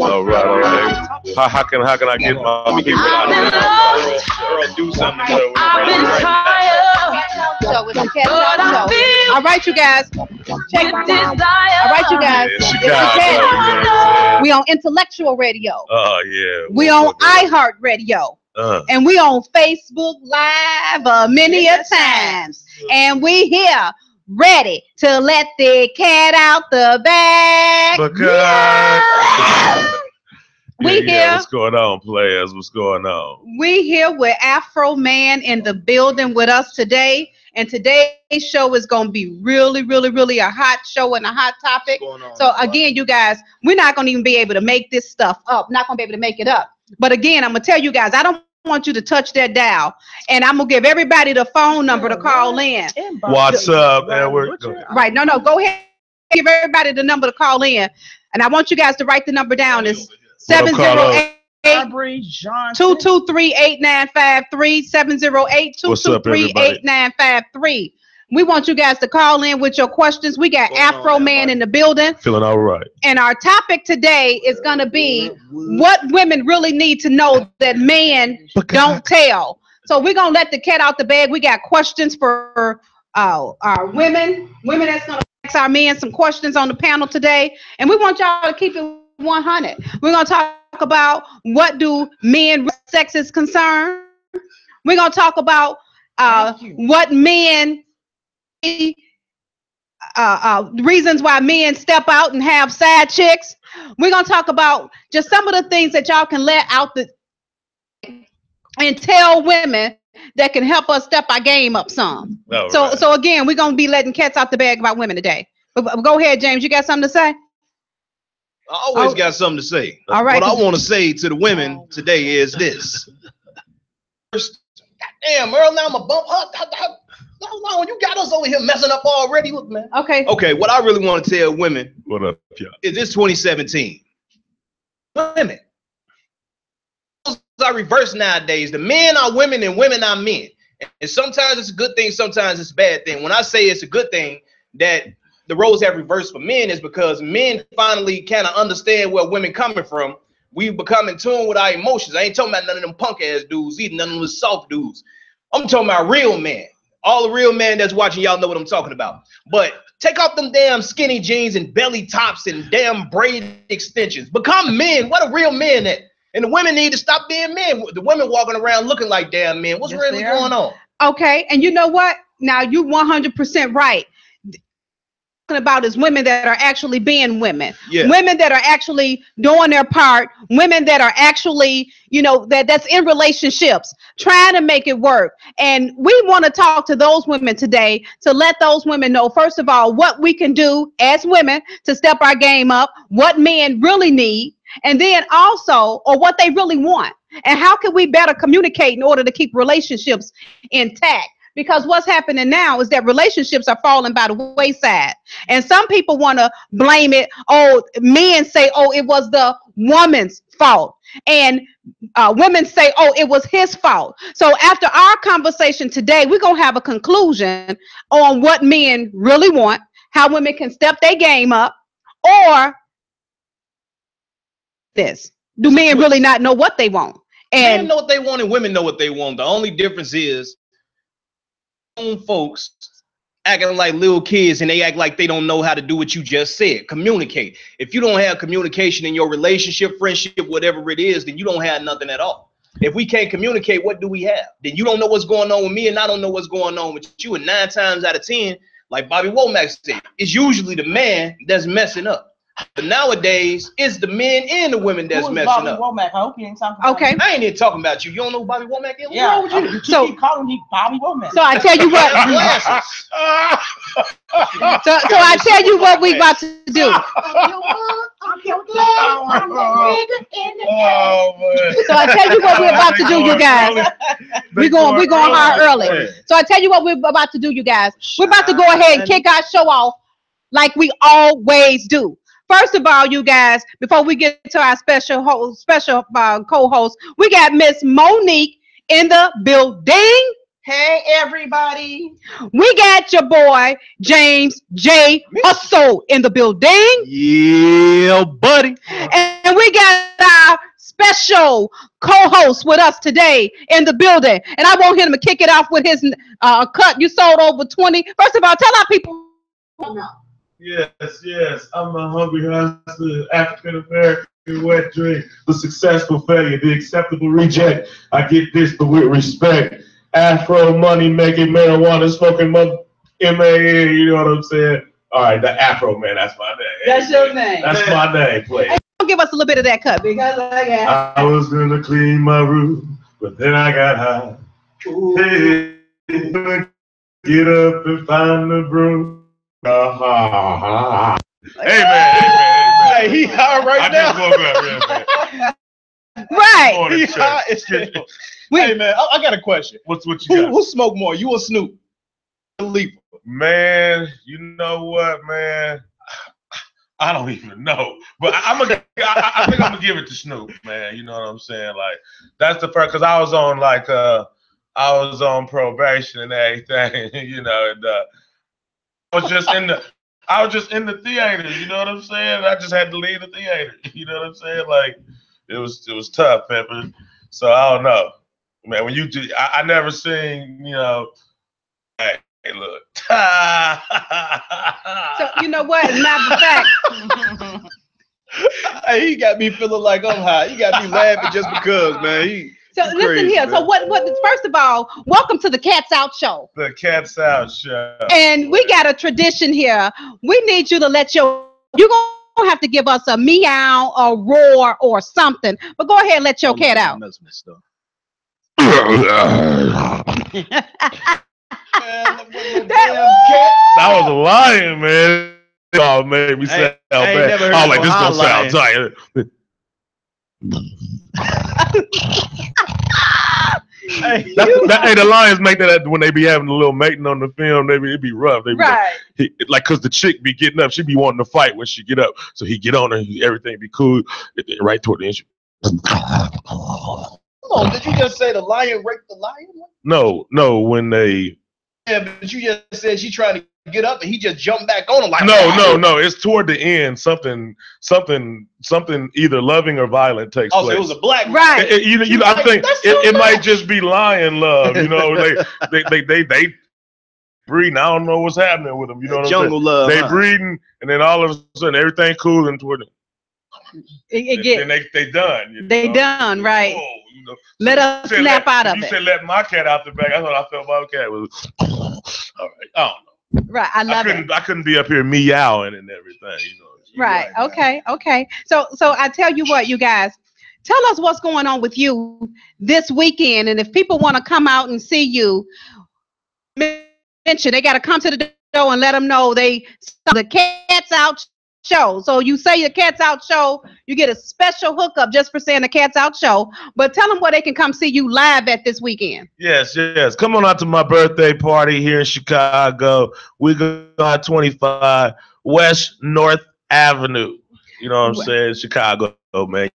All right. How can I get my? Let me get Earl, do something. I've been tired. So with the cat show. All right, you guys. Check it out. All right, you guys. It's Chicago. We on Intellectual Radio. Oh yeah. We on iHeartRadio. And we on Facebook Live many a times. And we here ready to let the cat out the bag. We here. What's going on, players? What's going on? We here with Afro Man in the building with us today. And today's show is going to be really, really, really a hot show and a hot topic. So again, you guys, we're not going to even be able to make this stuff up. Not going to be able to make it up. But again, I'm going to tell you guys, I don't want you to touch that dial, and I'm gonna give everybody the phone number to call in. What's up, Edward? Right, no, go ahead, give everybody the number to call in, and I want you guys to write the number down. It's 708 223-8953 708-223-8953. We want you guys to call in with your questions. We got Afro Man in the building. Feeling all right. And our topic today is going to be what women really need to know that men don't tell. So we're going to let the cat out the bag. We got questions for our women that's going to ask our men some questions on the panel today. And we want y'all to keep it 100. We're going to talk about what do men sex is concerned. We're going to talk about what men reasons why men step out and have side chicks. We're gonna talk about just some of the things that y'all can let out and tell women that can help us step our game up some. So again, we're gonna be letting cats out the bag about women today. But go ahead, James. You got something to say? I always got something to say. All right. What I want to say to the women today is this. First, damn, Earl, now I'm a bump. No, you got us over here messing up already. Look, man. Okay. Okay, what I really want to tell women is this 2017. Women. Are reversed nowadays. The men are women and women are men. And sometimes it's a good thing, sometimes it's a bad thing. When I say it's a good thing that the roles have reversed for men is because men finally kind of understand where women coming from. We've become in tune with our emotions. I ain't talking about none of them punk ass dudes, either none of them soft dudes. I'm talking about real men. All the real men that's watching, y'all know what I'm talking about. But take off them damn skinny jeans and belly tops and damn braid extensions. Become men. What a real man at. And the women need to stop being men. The women walking around looking like damn men. What's really going on? Okay, and you know what? Now you 100% right. About is women that are actually being women, women that are actually doing their part, women that are actually, you know, that's in relationships trying to make it work. And we want to talk to those women today to let those women know, first of all, what we can do as women to step our game up, what men really need, and then also, or what they really want, and how can we better communicate in order to keep relationships intact. Because what's happening now is that relationships are falling by the wayside. And some people want to blame it. Oh, men say, oh, it was the woman's fault. And women say, oh, it was his fault. So after our conversation today, we're going to have a conclusion on what men really want, how women can step their game up, or this. Do men really not know what they want? And men know what they want and women know what they want. The only difference is folks acting like little kids and they act like they don't know how to do what you just said. Communicate. If you don't have communication in your relationship, friendship, whatever it is, then you don't have nothing at all. If we can't communicate, what do we have? Then you don't know what's going on with me and I don't know what's going on with you. And 9 times out of 10, like Bobby Womack said, it's usually the man that's messing up. But nowadays, it's the men and the women that's messing Bobby up. Womack? I hope you ain't talking about okay. I ain't even talking about you. You don't know who Bobby Womack is? Yeah. What's wrong with you? So keep calling me Bobby Womack. So I tell you what. so I tell you what we about to do. So I tell you what we're about to do, you guys. We're going hard early. So I tell you what we're about to do, you guys. We're about to go ahead and kick our show off like we always do. First of all, you guys, before we get to our special co-host, we got Miss Monique in the building. Hey, everybody. We got your boy, James J. Hustle in the building. Yeah, buddy. And we got our special co-host with us today in the building. And I want him to kick it off with his cut. You sold over 20. First of all, tell our people. Yes. I'm a hungry hustler, African American wet dream, the successful failure, the acceptable reject. I get this, but with respect. Afro money making marijuana smoking MAN, you know what I'm saying? All right, the Afro man, that's my name. That's your name. That's my name, please. Hey, give us a little bit of that cut because I was gonna clean my room, but then I got high. Hey, get up and find the broom. Hey, man. Hey, he high right now. I just woke up real quick. right. He high as hell. Hey, man, I got a question. What you got? Who smoke more, you or Snoop? Man, you know what, man? I don't even know. But I think I'm gonna give it to Snoop, man. You know what I'm saying? Like, that's the first, because I was on probation and everything, you know, and I was just in the theater, you know what I'm saying? I just had to leave the theater, you know what I'm saying? Like, it was tough, Pepper. So I don't know. Man, when you do, I never seen, you know, hey, look. So, you know what? As a matter of fact. Hey, he got me feeling like I'm high. He got me laughing just because, man. So listen crazy, here. man. So what? First of all, welcome to the Cats Out Show. The Cats Out Show. And we got a tradition here. We need you to you're gonna have to give us a meow, a roar, or something. But go ahead and let your cat out. That was a lion, man. Oh, made me sound bad. Oh, like this gonna sound tired. Hey, the lions make that when they be having a little mating on the film. It be rough. They be right. Like, cause the chick be getting up, she be wanting to fight when she get up. So he get on her, everything be cool. Right toward the end. Oh, did you just say the lion raped the lion? No, when they. Yeah, but you just said she tried to get up and he just jumped back on her like. No. It's toward the end. Something either loving or violent takes place. So it was a black. Right. I think it might just be lion love. You know, they breeding. I don't know what's happening with them. You know what I'm saying? Jungle love. They breeding, and then all of a sudden everything cool and toward them. And they done. They done, right. Oh, you know. Let us snap out of it. You said let my cat out the bag. I thought I felt my cat was all right. I don't know. Right, I love it. I couldn't be up here meowing and everything, you know. Right. Okay. So I tell you what, you guys, tell us what's going on with you this weekend, and if people want to come out and see you, mention they got to come to the show and let them know the Cats Out Show. So you say the Cats Out Show, you get a special hookup just for saying the Cats Out Show. But tell them where they can come see you live at this weekend. Yes. Come on out to my birthday party here in Chicago. We're going to 25 West North Avenue. You know what I'm saying? Chicago, man.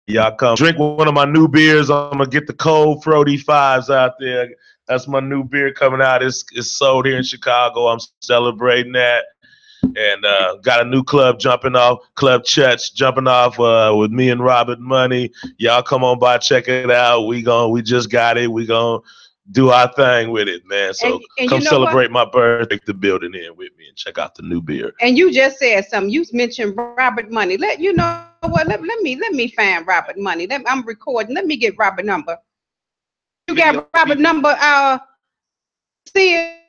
Y'all come drink one of my new beers. I'm gonna get the cold Frody 5s out there. That's my new beer coming out. It's sold here in Chicago. I'm celebrating that. And got a new club jumping off, Club Chutz jumping off with me and Robert Money. Y'all come on by, check it out. We just got it. We gonna do our thing with it, man. So and come celebrate my birthday, the building in with me and check out the new beer. And you just said something. You mentioned Robert Money. Let me find Robert Money. I'm recording. Let me get Robert number. You got Robert number. See it.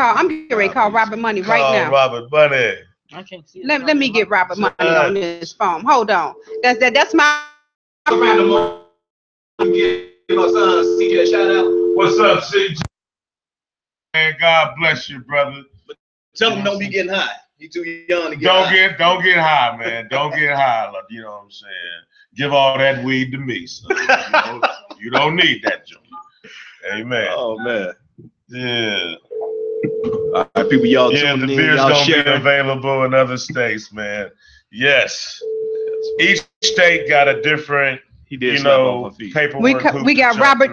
I'm getting ready to call Robert Money right now. Robert Money. I can't see. Let me get Robert Money on this phone. Hold on. That's my. Give my son CJ a shout out. What's up, CJ? Man, God bless you, brother. Tell him don't be getting high. He too young to get high. Don't get high, man. Don't get high. You know what I'm saying? Give all that weed to me, son. You don't need that joint. Amen. Oh man. Yeah. All right, people, y'all the beer's gonna be available in other states, man. Yes. Each state got a different He did paperwork. We got Robert.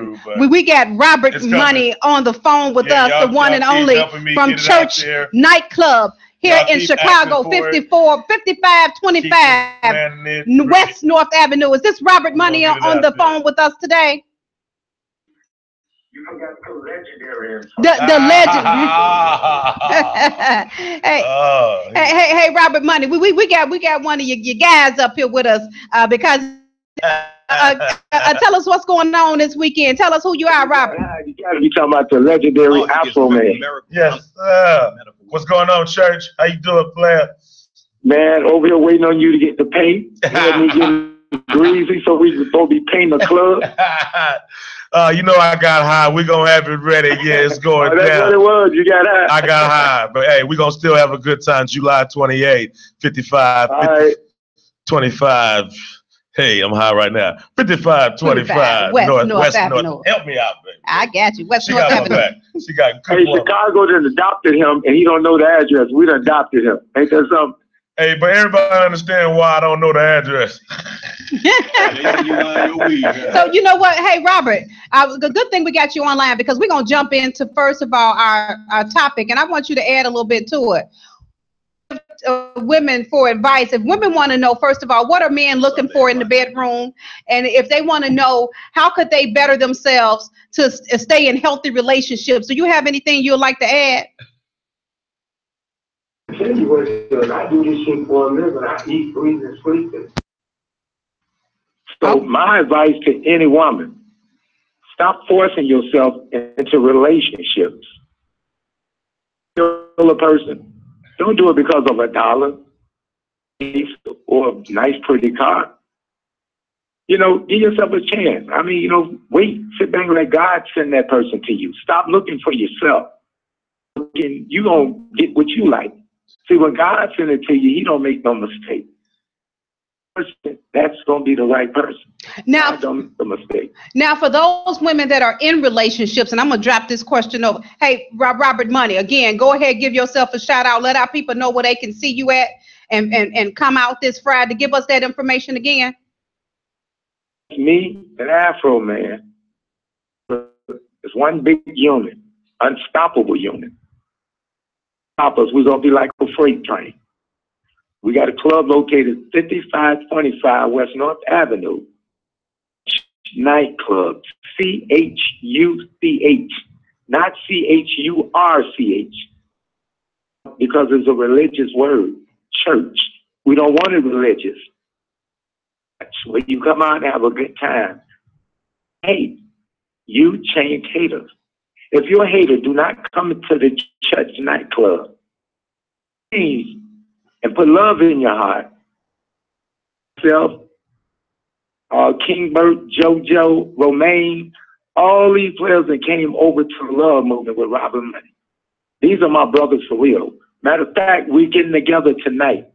We got Robert Money on the phone with us, the one and only from Church Nightclub here in Chicago, 5525 West North Avenue. Is this Robert Money on the phone with us today? You forgot the legendary. The legend. Hey, Robert Money. We got one of your guys up here with us because tell us what's going on this weekend. Tell us who you are, Robert. You gotta be talking about the legendary Afro Man. Yes. What's going on, Church? How you doing, player? Man, over here waiting on you to get the paint. We get greasy, so we supposed to be painting the club. You know I got high. We're going to have it ready. Yeah, it's going down. That's what it was. You got high. I got high. But, hey, we're going to still have a good time. July 28, 55, 50, right. 25. Hey, I'm high right now. 5525 West North. Help me out, baby. I got you. West North Avenue. Back. She got good. Hey, Chicago done adopted him, and he don't know the address. We done adopted him. Ain't that something? Hey, but everybody understand why I don't know the address. So you know what? Hey, Robert, the good thing we got you online because we're going to jump into, first of all, our topic, and I want you to add a little bit to it. Women for advice. If women want to know, first of all, what are men looking for in the bedroom? And if they want to know, how could they better themselves to stay in healthy relationships? Do you have anything you'd like to add? I tell you what, I do this shit for a living. I eat, breathe, and sleep. So my advice to any woman, stop forcing yourself into relationships. You're a person. Don't do it because of $1 or a nice, pretty car. You know, give yourself a chance. I mean, you know, wait, sit back and let God send that person to you. Stop looking for yourself. You're going to get what you like. See, when God sends it to you, he don't make no mistake. That's going to be the right person. Now, don't make the mistake. Now, for those women that are in relationships, and I'm going to drop this question over. Hey, Robert Money, again, go ahead, give yourself a shout out. Let our people know where they can see you at and come out this Friday. Give us that information again. Me, an Afro Man, is one big unit, unstoppable unit. Stop us, we're going to be like a freight train. We got a club located 5525 West North Avenue. Nightclub, C-H-U-C-H, not C-H-U-R-C-H, because it's a religious word, church. We don't want it religious. That's where you come out and have a good time. Hate, you change haters. If you're a hater, do not come to the church nightclub. Please, and put love in your heart. Self, King Bert, JoJo, Romaine, all these players that came over to the love movement with Robert Money. These are my brothers for real. Matter of fact, we're getting together tonight.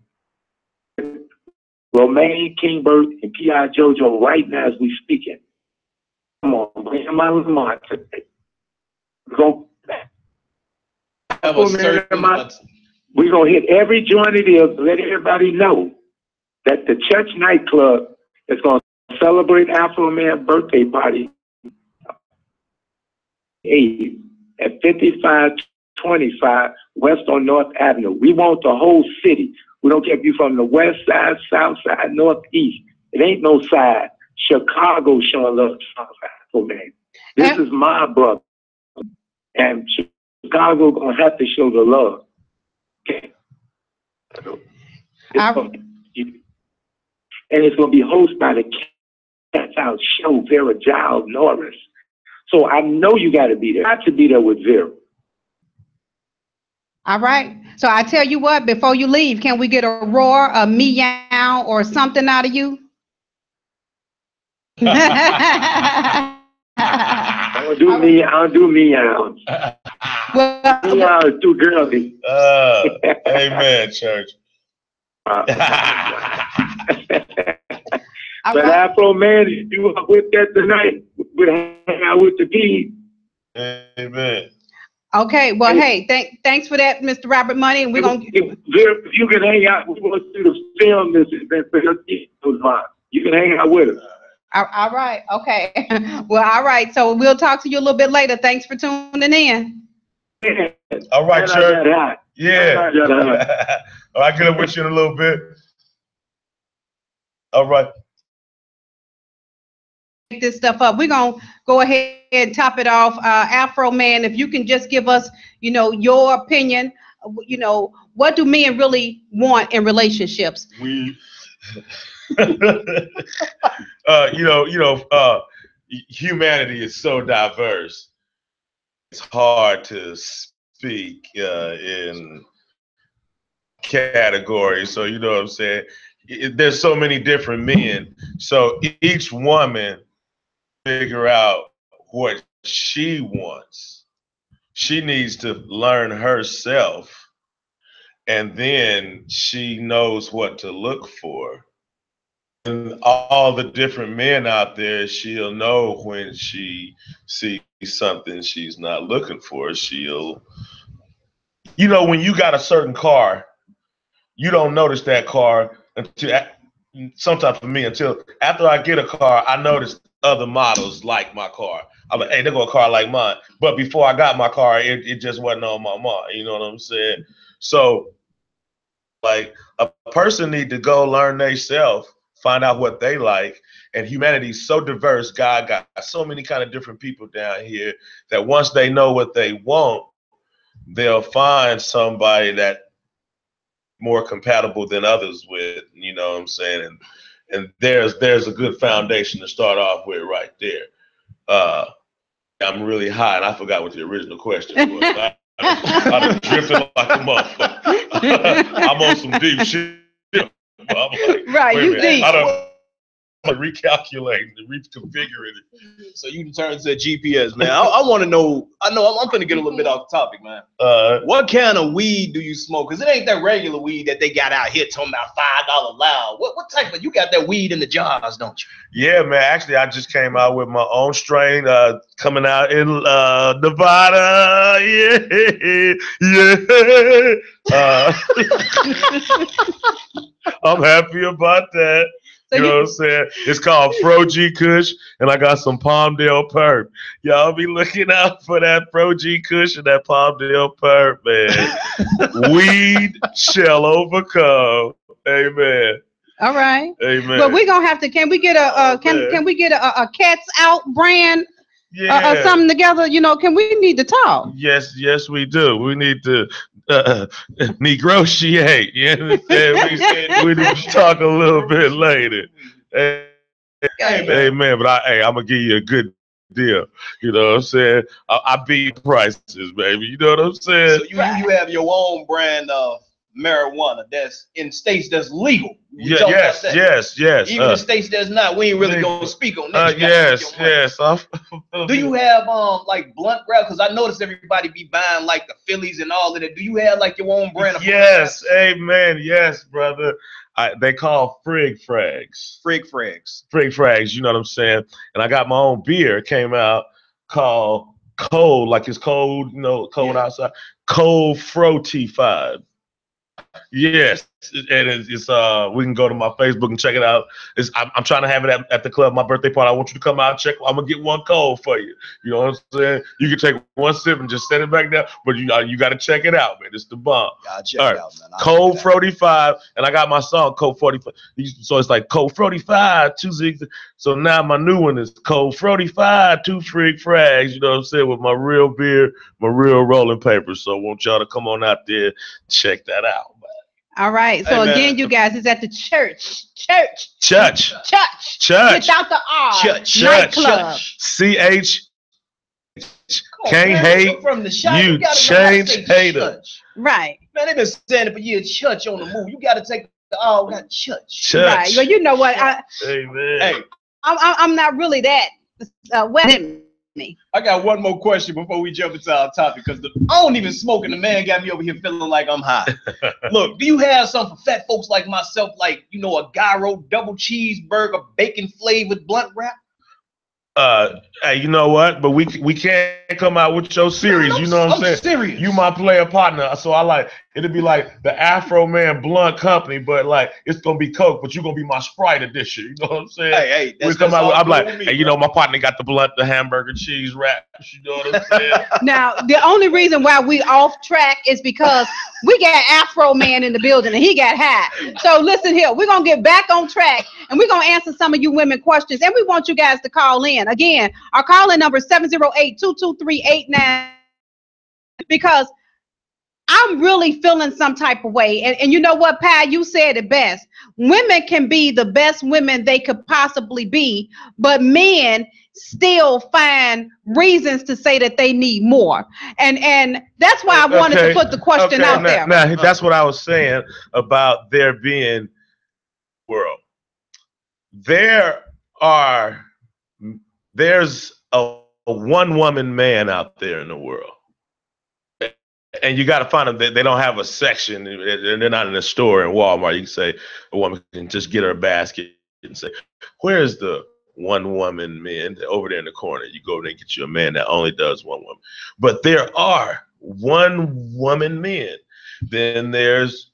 Romaine, King Bert, and P.I. JoJo right now as we speaking. Come on, bring them out of the market. We're going to hit every joint it is, let everybody know that the church nightclub is going to celebrate Afro Man birthday party at 5525 West on North Avenue. We want the whole city. We don't care if you're from the west side, south side, northeast. It ain't no side. Chicago showing love to Afro Man. This is my brother. And Chicago going to have to show the love. Okay. And it's going to be hosted by the Cats Out Show, Vera Giles Norris. So I know you got to be there. Got to be there with Vera. All right. So I tell you what, before you leave, can we get a roar, a meow, or something out of you? I don't do meow. Well, meow is too girly. Amen, church. But Afro Man, you up with that tonight? We'll hang out with the team. Amen. Okay. Well, hey, thanks for that, Mr. Robert Money. And we're gonna. If you can hang out, we want you to film this event for your team. You can hang out with us. All right. Okay. Well, all right. So we'll talk to you a little bit later. Thanks for tuning in. All right, sir. Yeah. All right, get up with you in a little bit. All right. This stuff up. We're gonna go ahead and top it off. Afro Man, if you can just give us, your opinion. What do men really want in relationships? Humanity is so diverse. It's hard to speak in categories. So you know what I'm saying? There's so many different men. So each woman figure out what she wants. She needs to learn herself, and then she knows what to look for. And all the different men out there, she'll know when she sees something she's not looking for. She'll, when you got a certain car, you don't notice that car until, sometimes for me, until after I get a car, I notice other models like my car. I'm like, hey, they got a car like mine. But before I got my car, it just wasn't on my mind. You know what I'm saying? So, like, a person need to go learn themselves, find out what they like. And humanity's so diverse. God got so many kind of different people down here that once they know what they want, they'll find somebody that more compatible than others with, you know what I'm saying? And there's a good foundation to start off with right there. I'm really high, and I forgot what the original question was. I drifted like a motherfucker. I'm on some deep shit. I'm like, right, you deep. I'm recalculating and reconfiguring it. So you can turn to a GPS, man. I want to know. I'm going to get a little bit off the topic, man. What kind of weed do you smoke? Because it ain't that regular weed that they got out here talking about $5 loud. What type of, you got that weed in the jars, don't you? Yeah, man. Actually, I just came out with my own strain coming out in Nevada. Yeah. I'm happy about that. You know what I'm saying? It's called Fro G Kush, and I got some Palmdale Perp. Y'all be looking out for that Fro G Kush and that Palmdale Perp, man. Weed shall overcome. Amen. All right. Amen. But we're gonna have to. Can we get a can we get a Cats Out brand? Yeah. Something together. Can we need to talk? Yes, we do. We need to negotiate. You understand? We need to talk a little bit later. Hey, man, but I'm gonna give you a good deal. You know what I'm saying? I beat prices, baby. You know what I'm saying? So you have your own brand of marijuana that's in states that's legal. Yes. Even in states that's not, we ain't really gonna speak on that. Yes. Do you have like blunt wrap? Because I noticed everybody be buying like the Phillies and all of that. Do you have like your own brand of Yes, amen. Yes, brother. They call Frig Frags. Frig Frags. Frig Frags, you know what I'm saying? And I got my own beer. It came out called Cold, like it's cold, cold outside. Cold Fro T5. Yes, and it's we can go to my Facebook and check it out. I'm trying to have it at the club, my birthday party. I want you to come out and check. I'm gonna get one cold for you. You know what I'm saying? You can take one sip and just set it back down, but you got to check it out, man. It's the bomb. I'll check it out, man. Cold 45, and I got my song Cold 45. So it's like Cold 45, 2 zigs. So now my new one is Cold 45, 2 Frig Frags. You know what I'm saying? With my real beer, my real rolling papers. So I want y'all to come on out there, check that out. All right. So again, you guys, it's at the church. Without the R. Church. Nightclub. CH. Can't hate. From the shop, you change hater. Right. Man, they've been saying it for years. Church on the move. You got to take the R. We got church. Right. Well, you know what? Amen. Hey, I'm not really that wet. Me. I got one more question before we jump into our topic, because I don't even smoke and the man got me over here feeling like I'm high. Look, do you have something for fat folks like myself, like, a gyro double cheeseburger bacon flavored blunt wrap? Hey, you know what? But we can't come out with your series. Man, you know what I'm saying? Serious. You my player partner, so I like. It'll be like the Afro Man Blunt Company, but like it's gonna be Coke, but you're gonna be my Sprite edition. You know what I'm saying? Hey, we come out. I'm like, hey, you know, my partner got the blunt, the hamburger cheese wrap. You know what I'm saying? Now, the only reason why we off track is because we got Afro Man in the building and he got high. So listen here, we're gonna get back on track and we're gonna answer some of you women questions, and we want you guys to call in. Again, our call-in number is 708-223-89, because I'm really feeling some type of way. And you know what, Pat, you said it best. Women can be the best women they could possibly be, but men still find reasons to say that they need more. And that's why I wanted to put the question out there. Now, that's what I was saying about there being world. There's a one-woman man out there in the world. And you got to find them. They don't have a section. They're not in a store in Walmart. You can say a woman can just get her a basket and say, where's the one woman man over there in the corner? You go over there and get you a man that only does one woman. But there are one woman men. Then there's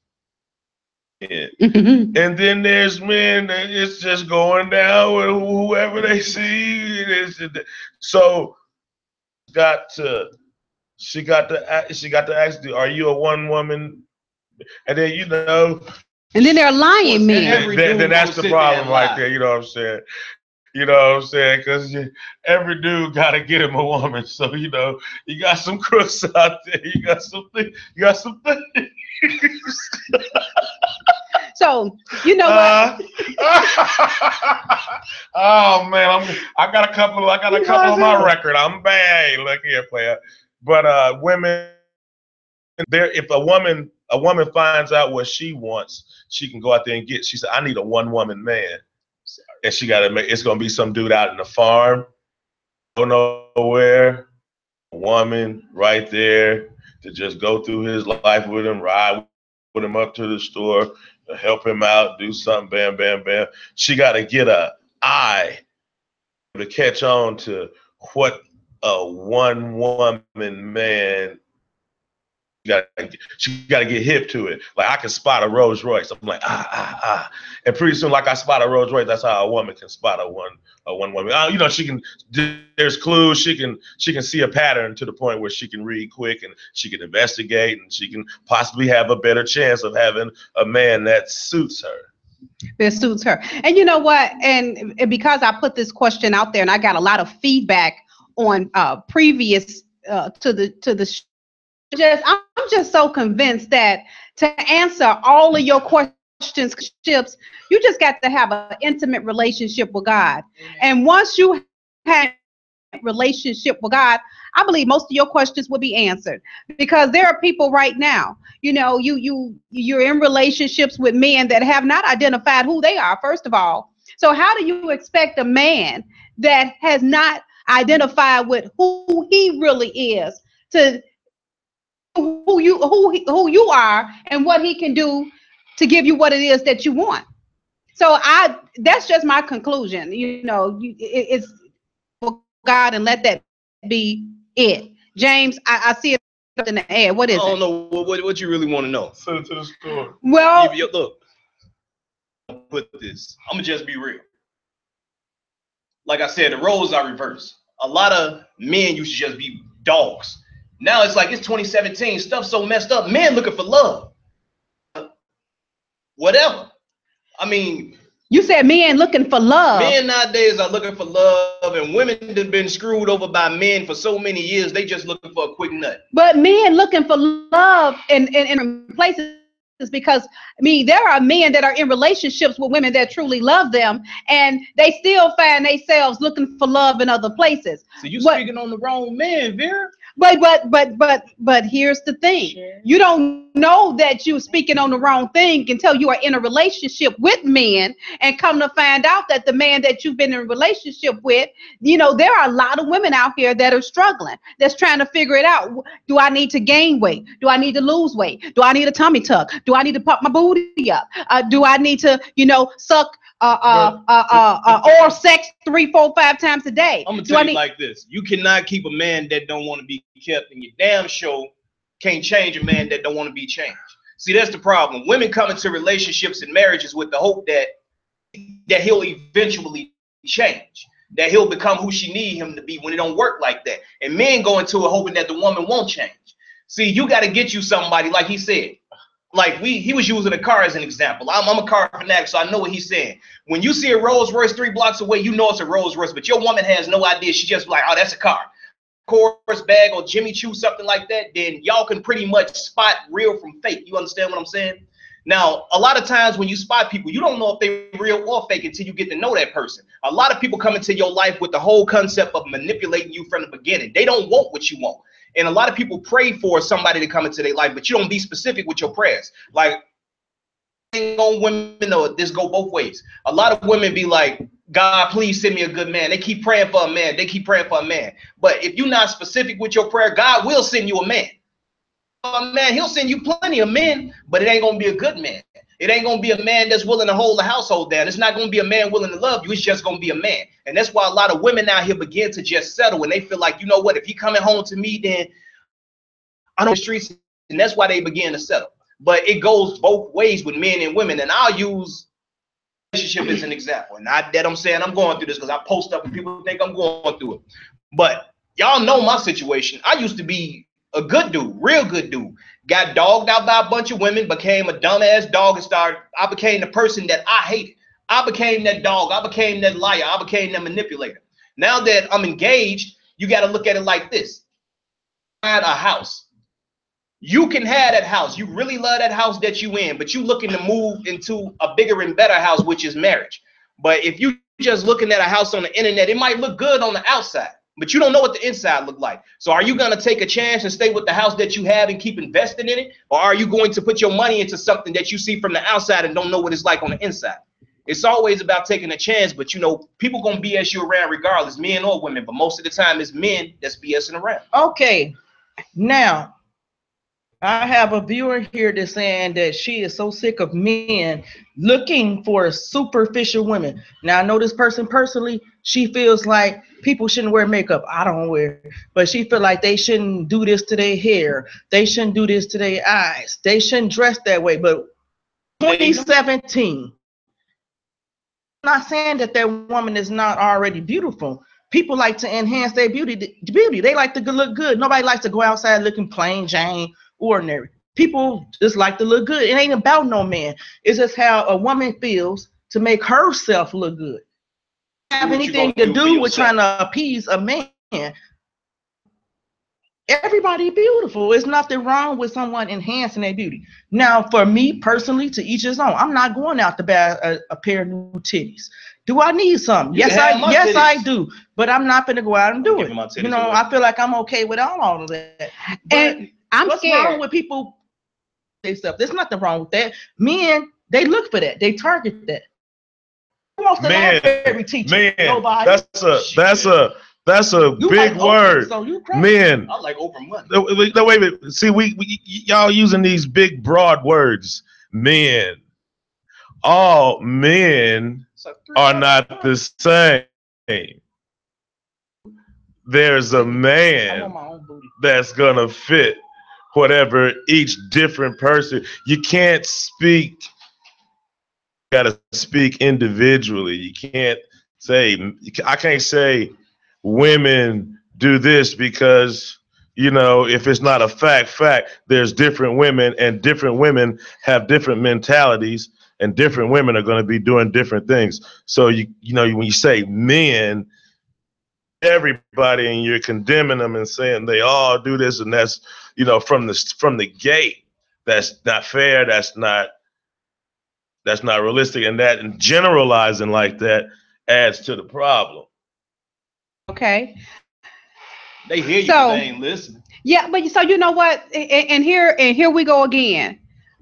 men. And then there's men that it's just going down with whoever they see. So she got to ask, are you a one woman? And then, you know. And then they're lying men. Then that's the problem right there. You know what I'm saying? You know what I'm saying? Because every dude got to get him a woman. So, you know, you got some crooks out there. You got some things. So, you know what? Oh man, I got a couple on my record. I'm bad. Look here, player. But women, if a woman finds out what she wants, she can go out there and get. She said, "I need a one-woman man," and she got to make. It's gonna be some dude out in the farm, go nowhere. A woman right there to just go through his life with him, ride with him up to the store, help him out, do something. Bam, bam, bam. She got to get an eye to catch on to what a one-woman man. She got to get hip to it. Like I can spot a Rolls Royce. I'm like and pretty soon, like I spot a Rolls Royce. That's how a woman can spot a one woman. You know, she can. There's clues. She can see a pattern to the point where she can read quick and she can investigate and she can possibly have a better chance of having a man that suits her. That suits her. And you know what? And because I put this question out there and I got a lot of feedback on previous to the I'm just so convinced that to answer all of your questions, you just got to have an intimate relationship with God. And once you have a relationship with God, I believe most of your questions will be answered, because there are people right now, you know, you're in relationships with men that have not identified who they are, first of all. So how do you expect a man that has not identified with who he really is to who you are and what he can do to give you what it is that you want? So that's just my conclusion. You know, it's for God, and let that be it. James, I see it in the air. What is it? I don't know what you really want to know. Send it to the store. Well, look, put this. I'm gonna just be real. Like I said, the roles are reversed. A lot of men used to just be dogs. Now it's like it's 2017. Stuff's so messed up. Men looking for love. Whatever. I mean, you said men looking for love. Men nowadays are looking for love, and women have been screwed over by men for so many years. They just looking for a quick nut. But men looking for love in places, because I mean, there are men that are in relationships with women that truly love them, and they still find themselves looking for love in other places. So you speaking on the wrong man, Vera. But here's the thing. Sure. You don't know that you're speaking on the wrong thing until you are in a relationship with men, and come to find out that the man that you've been in a relationship with, you know, there are a lot of women out here that are struggling, that's trying to figure it out. Do I need to gain weight? Do I need to lose weight? Do I need a tummy tuck? Do I need to pump my booty up? Do I need to, you know, suck oral sex 3, 4, 5 times a day? I'm gonna tell you like this: you cannot keep a man that don't want to be kept, and you damn sure can't change a man that don't want to be changed. See, that's the problem. Women come into relationships and marriages with the hope that he'll eventually change, that he'll become who she need him to be, when it don't work like that. And men go into it hoping that the woman won't change. See, you got to get you somebody, like he said. Like he was using a car as an example. I'm a car fanatic, so I know what he's saying. When you see a Rolls Royce 3 blocks away, you know it's a Rolls Royce, but your woman has no idea. She just like, oh, that's a car. Course bag or Jimmy Choo, something like that, then y'all can pretty much spot real from fake. You understand what I'm saying? Now, a lot of times when you spot people, you don't know if they're real or fake until you get to know that person. A lot of people come into your life with the whole concept of manipulating you from the beginning. They don't want what you want. And a lot of people pray for somebody to come into their life, but you don't be specific with your prayers. Like, on women, or this go both ways. A lot of women be like, God, please send me a good man. They keep praying for a man. They keep praying for a man. But if you're not specific with your prayer, God will send you a man. Man, he'll send you plenty of men, but it ain't going to be a good man. It ain't going to be a man that's willing to hold the household down. It's not going to be a man willing to love you. It's just going to be a man. And that's why a lot of women out here begin to just settle when they feel like, you know what, if he coming home to me, then I know the streets. And that's why they begin to settle. But it goes both ways with men and women. And I'll use relationship as an example. And not that I'm saying I'm going through this because I post up and people think I'm going through it. But y'all know my situation. I used to be a good dude, real good dude. Got dogged out by a bunch of women, became a dumbass dog, and I became the person that I hated. I became that dog. I became that liar. I became that manipulator. Now that I'm engaged, you got to look at it like this. I had a house. You can have that house. You really love that house that you in, but you looking to move into a bigger and better house, which is marriage. But if you just looking at a house on the internet, it might look good on the outside, but you don't know what the inside look like. So are you going to take a chance and stay with the house that you have and keep investing in it? Or are you going to put your money into something that you see from the outside and don't know what it's like on the inside? It's always about taking a chance, but you know, people going to BS you around regardless, men or women, but most of the time it's men that's BSing around. Okay. Now, I have a viewer here that's saying that she is so sick of men looking for superficial women. Now, I know this person personally, she feels like people shouldn't wear makeup. I don't wear it. But she feel like they shouldn't do this to their hair. They shouldn't do this to their eyes. They shouldn't dress that way. But 2017, I'm not saying that that woman is not already beautiful. People like to enhance their beauty. They like to look good. Nobody likes to go outside looking plain Jane, ordinary. People just like to look good. It ain't about no man. It's just how a woman feels to make herself look good. Have anything to do with trying to appease a man. Everybody beautiful. There's nothing wrong with someone enhancing their beauty. Now, for me personally, to each his own. I'm not going out to buy a pair of new titties. Do I need some? Yes, I do. But I'm not going to go out and do it. You know, I feel like I'm okay without all of that. But what's wrong with people? Stuff. There's nothing wrong with that. Men, they look for that. They target that. Who wants to laugh at every teacher? Man, nobody. That's a you big like word. So you men. I like open money. No, wait a minute. See, we y'all using these big broad words. Men. All men are not the same. There's a man that's gonna fit whatever each different person. You can't speak. You gotta speak individually. You can't say. I can't say women do this because, you know, if it's not a fact, there's different women, and different women have different mentalities, and different women are going to be doing different things. So you know, when you say men, everybody, and you're condemning them and saying they all do this, and that's, you know, from the gate, that's not fair, that's not realistic, and that, and generalizing like that adds to the problem. Okay. They hear you, but they ain't listening. Yeah, but so you know what? And here we go again.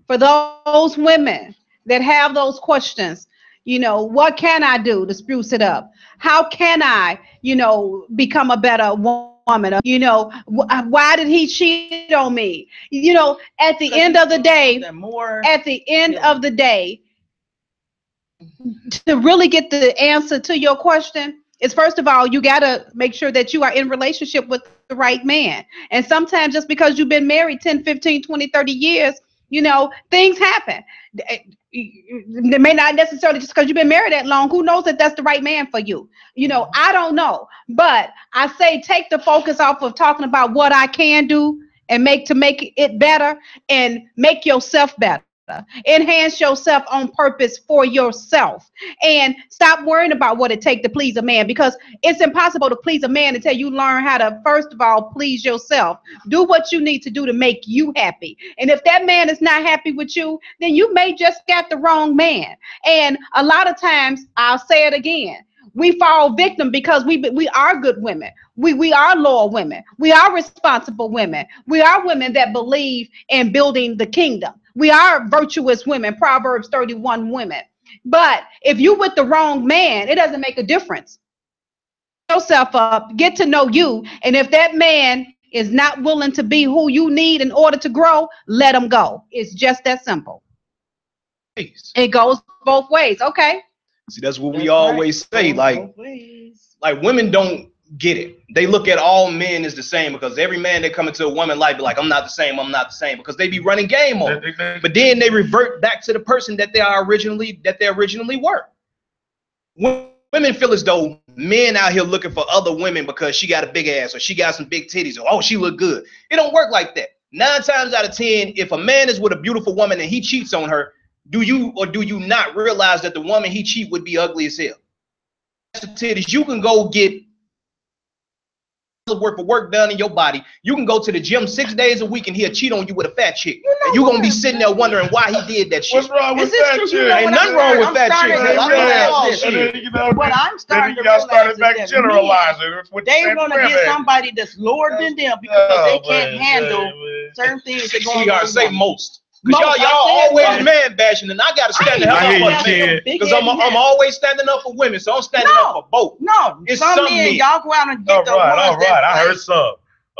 For those women that have those questions, you know, what can I do to spruce it up? How can I, you know, become a better woman? You know, why did he cheat on me? You know, at the end of the day, to really get the answer to your question is, first of all, you got to make sure that you are in relationship with the right man. And sometimes just because you've been married 10, 15, 20, 30 years, you know, things happen. It may not necessarily just because you've been married that long. Who knows if that's the right man for you? You know, I don't know. But I say take the focus off of talking about what I can do and make it better and make yourself better. Enhance yourself on purpose for yourself and stop worrying about what it takes to please a man, because it's impossible to please a man until you learn how to, first of all, please yourself. Do what you need to do to make you happy. And if that man is not happy with you, then you may just got the wrong man. And a lot of times, I'll say it again, we fall victim because we are good women. We are loyal women. We are responsible women. We are women that believe in building the kingdom. We are virtuous women, Proverbs 31 women. But if you with the wrong man, it doesn't make a difference. Yourself up, get to know you. And if that man is not willing to be who you need in order to grow, let him go. It's just that simple. It goes both ways. Okay. See, that's what we always say. Like women don't get it. They look at all men as the same, because every man that come into a woman life be like, I'm not the same, I'm not the same, because they be running game on. But then they revert back to the person that they originally were. Women feel as though men out here looking for other women because she got a big ass or she got some big titties or, oh, she look good. It don't work like that. 9 times out of 10, if a man is with a beautiful woman and he cheats on her, do you or do you not realize that the woman he cheat would be ugly as hell? Titties, you can go get worth of work done in your body. You can go to the gym 6 days a week and he'll cheat on you with a fat chick. And you're gonna be sitting there wondering why he did that shit. What's wrong with fat chick? Ain't nothing wrong with fat chicks. What I'm starting to realize back generalizing. They want to get somebody that's lower than them because they can't handle certain things that go on. Say most. Because y'all always man bashing, and I gotta stand the hell up for men. Because I'm always standing up for women, so I'm standing up for both. No, it's some men, y'all go out and get the ones all right, I heard some.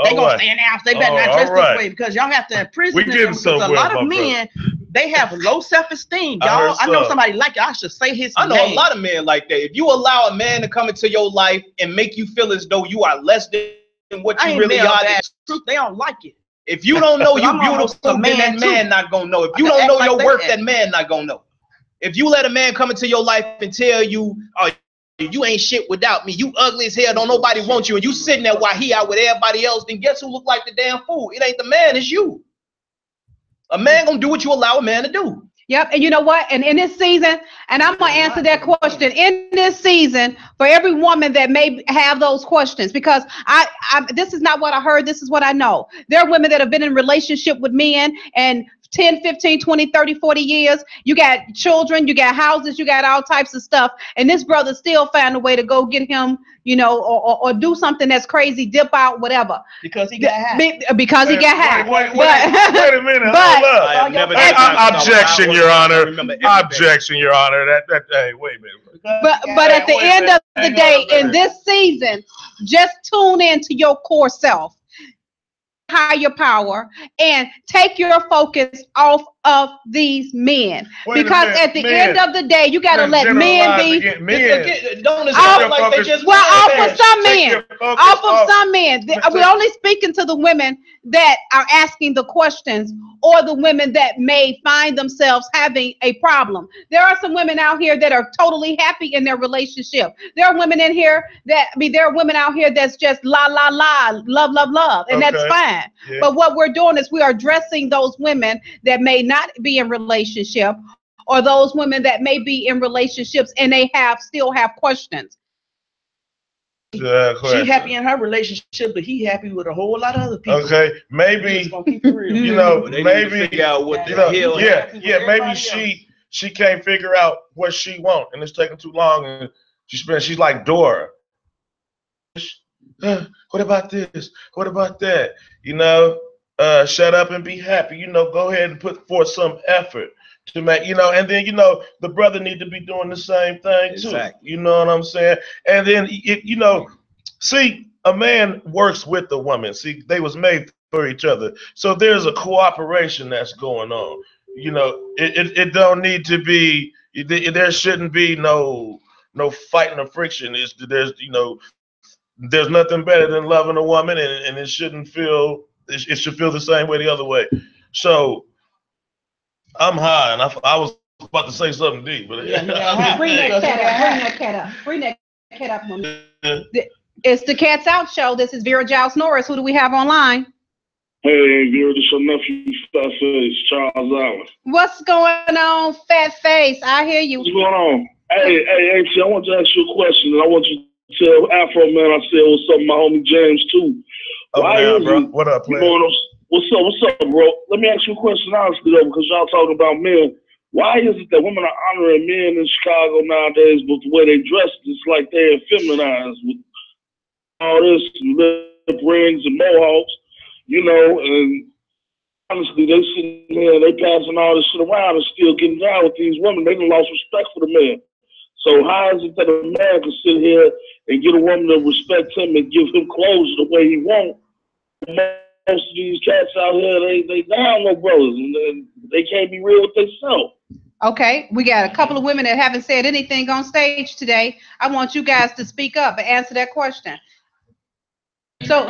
They gonna stand out. They better not dress this way because y'all have to imprison them. Because a lot of men, they have low self-esteem. Y'all, I know somebody like it. I should say his name. I know a lot of men like that. If you allow a man to come into your life and make you feel as though you are less than what you really are, they don't like it. If you don't know you beautiful, then that man not gonna know. If you don't know your worth, that man not gonna know. If you let a man come into your life and tell you, oh, you ain't shit without me, you ugly as hell, don't nobody want you, and you sitting there while he out with everybody else, then guess who look like the damn fool? It ain't the man, it's you. A man gonna do what you allow a man to do. Yep. And you know what? And in this season, and I'm going to answer that question in this season for every woman that may have those questions, because I this is not what I heard. This is what I know. There are women that have been in relationship with men and 10, 15, 20, 30, 40 years. You got children, you got houses, you got all types of stuff. And this brother still found a way to go get him, you know, or do something that's crazy, dip out, whatever. Because he got high. Because he got high. Wait a minute. Hold up. Objection, Your Honor. Objection, Your Honor. Hey, wait a minute. But at the end of the day, in this season, just tune into your core self, higher power, and take your focus off of these men. Because at the end of the day, you got to let men be. Off of some men. Off of some men. We're only speaking to the women that are asking the questions, or the women that may find themselves having a problem. There are some women out here that are totally happy in their relationship. There are women in here there are women out here that's just la la la, love love love, and that's fine. Yeah. But what we're doing is we are addressing those women that may not be in relationship, or those women that may be in relationships and they still have questions. She happy in her relationship, but he happy with a whole lot of other people. Okay, maybe you know, maybe figure out what the hell. Yeah, maybe she can't figure out what she wants, and it's taking too long, and she's like Dora. What about this? What about that? You know, shut up and be happy. You know, go ahead and put forth some effort to make, you know, and then, you know, the brother need to be doing the same thing too. Exactly. You know what I'm saying? And then, you know, see, a man works with the woman. See, they was made for each other. So there's a cooperation that's going on. You know, it don't need to be, there shouldn't be no, you know, no fighting or friction. There's nothing better than loving a woman, and it shouldn't feel. It should feel the same way the other way. So I'm high, and I was about to say something deep, but bring that cat up. Bring that cat up. It's the Cats Out show. This is Vera Giles Norris. Who do we have online? Hey, Vera, this your nephew, Fat Face, Charles Allen. What's going on, Fat Face? I hear you. What's going on? Hey, I want to ask you a question, and I want you to tell Afro Man I said what's up, my homie James too. Bro? What up, man? What's up, bro? Let me ask you a question honestly though, because y'all talking about men. Why is it that women are honoring men in Chicago nowadays, but the way they dress, it's like they're feminized with all this lip rings and mohawks, and honestly, they sitting here, they passing all this shit around and still getting down with these women. They done lost respect for the man. So how is it that a man can sit here and get a woman to respect him and give him clothes the way he wants? Most of these cats out here, they down no brothers, and they can't be real with themselves. Okay, we got a couple of women that haven't said anything on stage today. I want you guys to speak up and answer that question. So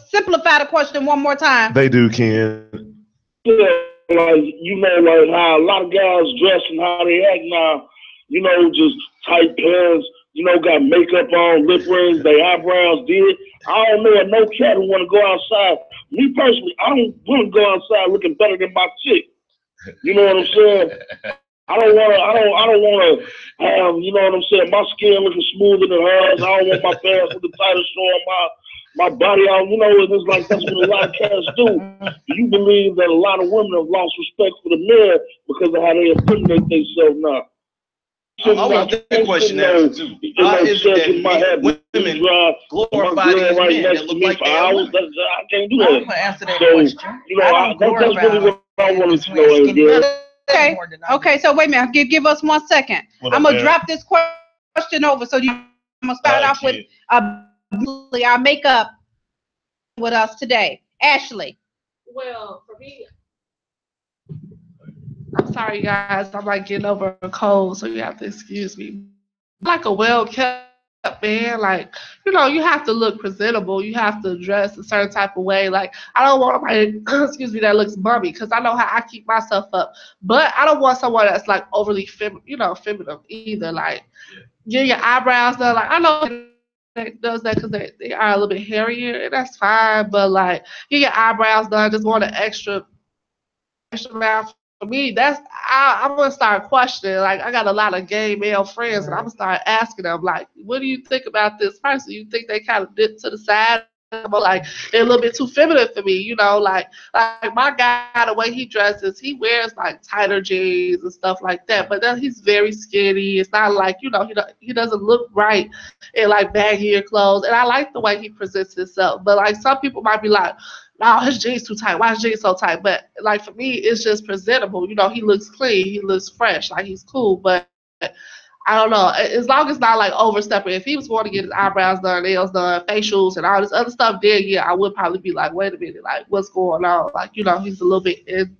simplify the question one more time. They do, Ken. Yeah, like how a lot of guys dress and how they act now, just tight pants, got makeup on, lip rings, their eyebrows did. I don't know no cat who want to go outside. Me personally, I don't want to go outside looking better than my chick. You know what I'm saying? I don't want to have, my skin looking smoother than hers. I don't want my pants looking tighter, showing my body out. And it's like that's what a lot of cats do. Do you believe that a lot of women have lost respect for the men because of how they intimidate themselves now? I want that question now too. Why is it that women glorify these men that look like they are? I can't do that. I'm gonna answer that question. That's really what I wanted to know. Okay. So wait a minute. Give us 1 second. I'm gonna drop this question over. So I'm gonna start off with our makeup with us today, Ashley. Well, for me, I'm sorry, guys. I'm like getting over a cold, so you have to excuse me. Like a well-kept man, like, you have to look presentable. You have to dress a certain type of way. Like, I don't want somebody, that looks bummy, because I know how I keep myself up. But I don't want someone that's like overly feminine either. Like, get your eyebrows done. Like, I know that does that because they are a little bit hairier, and that's fine. But like, get your eyebrows done. Just want an extra amount. For me, I'm gonna start questioning. Like, I got a lot of gay male friends, and I'm gonna start asking them, like, what do you think about this person? You think they kind of dip to the side? But like, they're a little bit too feminine for me, like my guy, the way he dresses, he wears like tighter jeans and stuff like that. But then he's very skinny. It's not like, he doesn't look right in like baggier clothes. And I like the way he presents himself. But like, some people might be like, no, his jeans too tight. Why is his jeans so tight? But like, for me, it's just presentable. He looks clean. He looks fresh. Like, he's cool. But I don't know. As long as not like overstepping. If he was going to get his eyebrows done, nails done, facials, and all this other stuff, then yeah, I would probably be like, wait a minute, like, what's going on? Like, he's a little bit in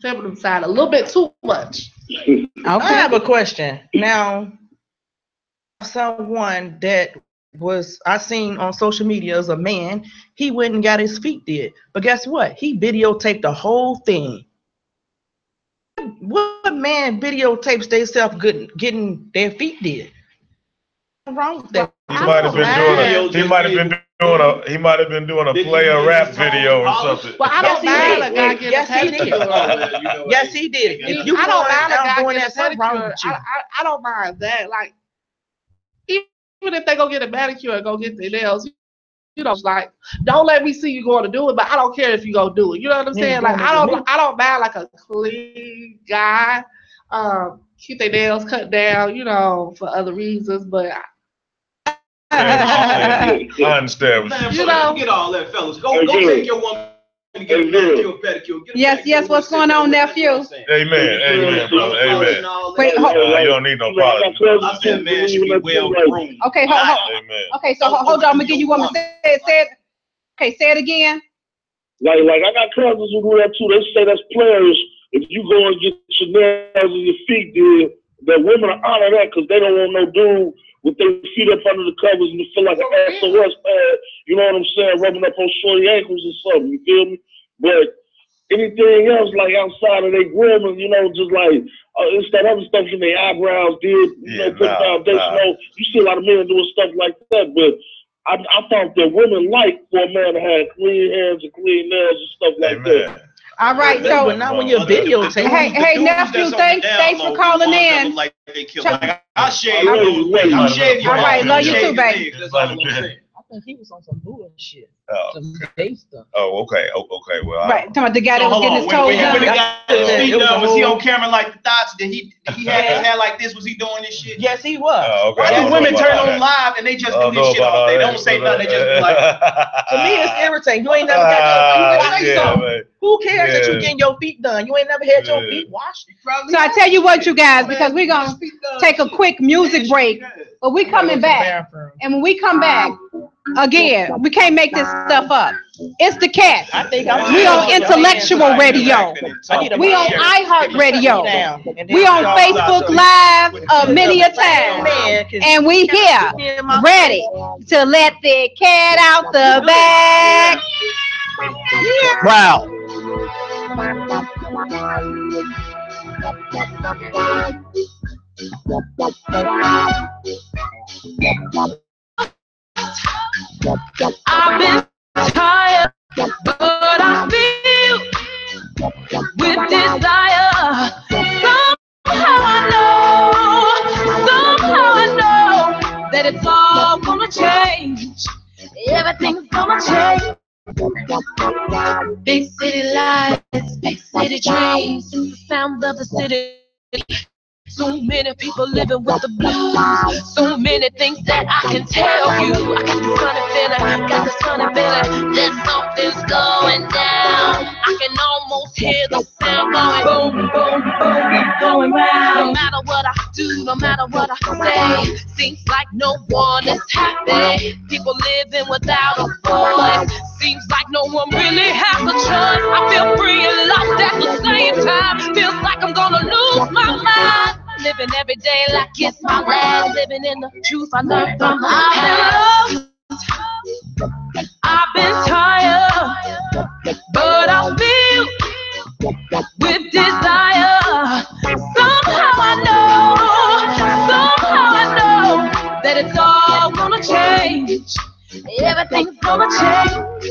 feminine side, a little bit too much. Okay. I have a question. Now, someone that I seen on social media as a man, he went and got his feet did. But guess what? He videotaped the whole thing. What man videotapes themselves getting their feet did? What's wrong with that? He might have been doing a player rap video or something. Well, I don't mind a guy getting a pedicure. Yes, he did. If you I don't mind a guy going getting a pedicure. I don't mind that. Like, even if they go get a manicure and go get their nails, like, don't let me see you going to do it, but I don't care if you go do it. You know what I'm saying? Like, I don't mind like a clean guy, keep their nails cut down, for other reasons, but I understand. Man, get all that, fellas. Go take your woman to get a manicure, pedicure. Yes. What's going on, nephew? Amen, brother. Amen. Wait, you don't need no apology. I said, man, should be well groomed. Okay, okay, so hold on. I'm gonna give you one more. Say it. Okay, say it again. Like I got cousins who do that too. They say that's players if you go and get your nails and your feet did, that women honor that because they don't want no dude with their feet up under the covers and feel like an SOS pad. You know what I'm saying? Rubbing up on shorty ankles or something. You feel me? But anything else, like outside of their grooming, you know, just like it's that other stuff in their eyebrows did, you know, put foundation. You see a lot of men doing stuff like that, but I thought that women like for a man to have clean hands and clean nails and stuff like that. All right, so but not when you're videotaping. Hey, nephew, thanks for calling in. Like I shave you. All right, love you too, baby. I think he was on some bullshit. Oh, okay. Stuff. Oh, okay. Well, right. Talking about the guy that was getting his toes done. Was he on camera like the thoughts? Did he have his hair like this? Was he doing this shit? Yes, he was. Oh, okay. Why do women turn on live and they just do this shit all day? They don't say nothing. They just be like. To me, it's irritating. You ain't never got your feet. Who cares that you getting your feet done? You ain't never had your feet washed. So I tell you what, you guys, because we're gonna take a quick music break, but we coming back, and when we come back, again, we can't make this stuff up. It's the cat. We on Intellectual Radio. We on iHeartRadio. We on Facebook Live many a time, and we here ready to let the cat out the bag. Wow. I've been tired, but I feel with desire. Somehow I know that it's all gonna change. Everything's gonna change. Big city lights, big city dreams, the sound of the city. So many people living with the blues. So many things that I can tell you. I got this funny feeling, that something's going down. I can almost hear the sound going boom, boom, boom, going round. No matter what I do, no matter what I say, seems like no one is happy. People living without a voice. Seems like no one really has a choice. I feel free and lost at the same time. Feels like I'm gonna lose my mind. Living every day like it's my last. Living in the truth I learned from the past. I've been tired, but I feel with desire. Somehow I know that it's all gonna change. Everything's gonna change.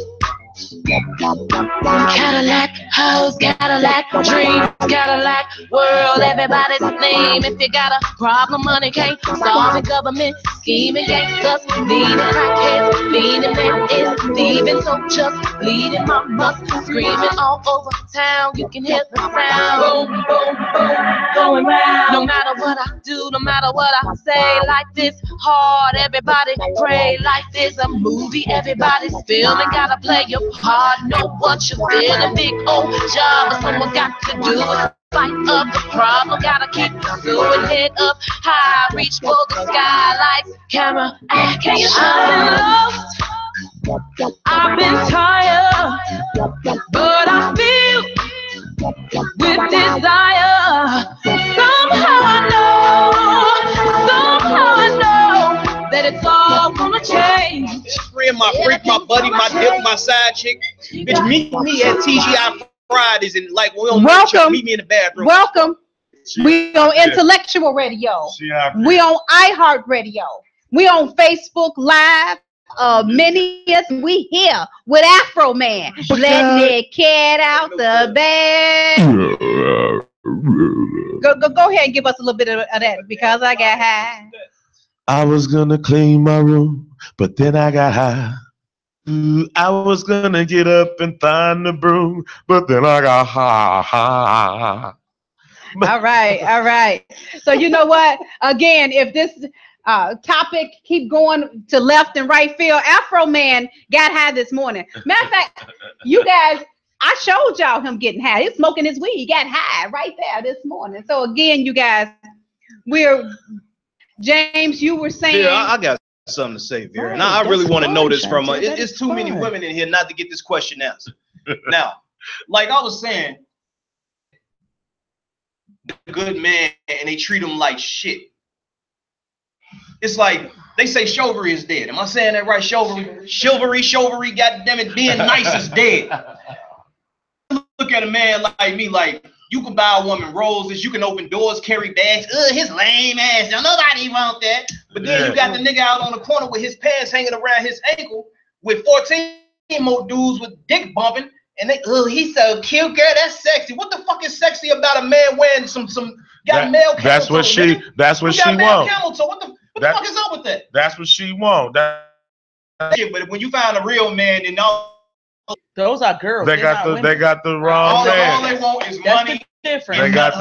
Cadillac, house, Cadillac, dreams, Cadillac, world, everybody's name. If you got a problem, money can't solve it. Government scheming, gangsters, leading crackheads, leading men is leaving. So just bleeding mamas, screaming all over town. You can hear the sound, boom, boom, boom, going round. No matter what I do, no matter what I say, life is hard. Everybody pray. Life is a movie. Everybody's filming. Gotta play your part. Know what you're feeling. Big old job, but someone got to do it. Fight up the problem. Gotta keep pursuing. Head up high, reach for the sky. Lights, camera, action. I've been lost. I've been tired, but I feel with desire. Somehow I know that it's all gonna change. This friend, my freak, my buddy, my dip, my side chick. Bitch, meet me at TGI Fridays and like we on welcome. Meet me in the bathroom. Welcome. We on Intellectual Radio. We on iHeartRadio. We on Facebook Live. We here with Afro Man. Let the cat out the bag. Go ahead and give us a little bit of that because I got high. I was gonna clean my room, but then I got high. I was gonna get up and find the broom, but then I got high. All right. So you know what? Again, if this topic keep going to left and right field, Afro Man got high this morning. Matter of fact, you guys, I showed y'all him getting high. He's smoking his weed. He got high right there this morning. So again, you guys, James, you were saying. Yeah, I got something to say, Vera. Now I really want to know this from it's too many women in here not to get this question answered. Now, like I was saying, a good man and they treat him like shit. It's like they say chivalry is dead. Am I saying that right? Chivalry, goddamn it, being nice is dead. Look at a man like me, like you can buy a woman roses, you can open doors, carry bags. His lame ass. Now nobody want that. But then you got the nigga out on the corner with his pants hanging around his ankle with 14 more dudes with dick bumping, and they, he's so cute, girl. That's sexy. What the fuck is sexy about a man wearing some male camel toe? That's what she want. What the fuck is up with that? That's what she want. But when you find a real man, then those are girls. They got the wrong man. All they want is money. Different. They got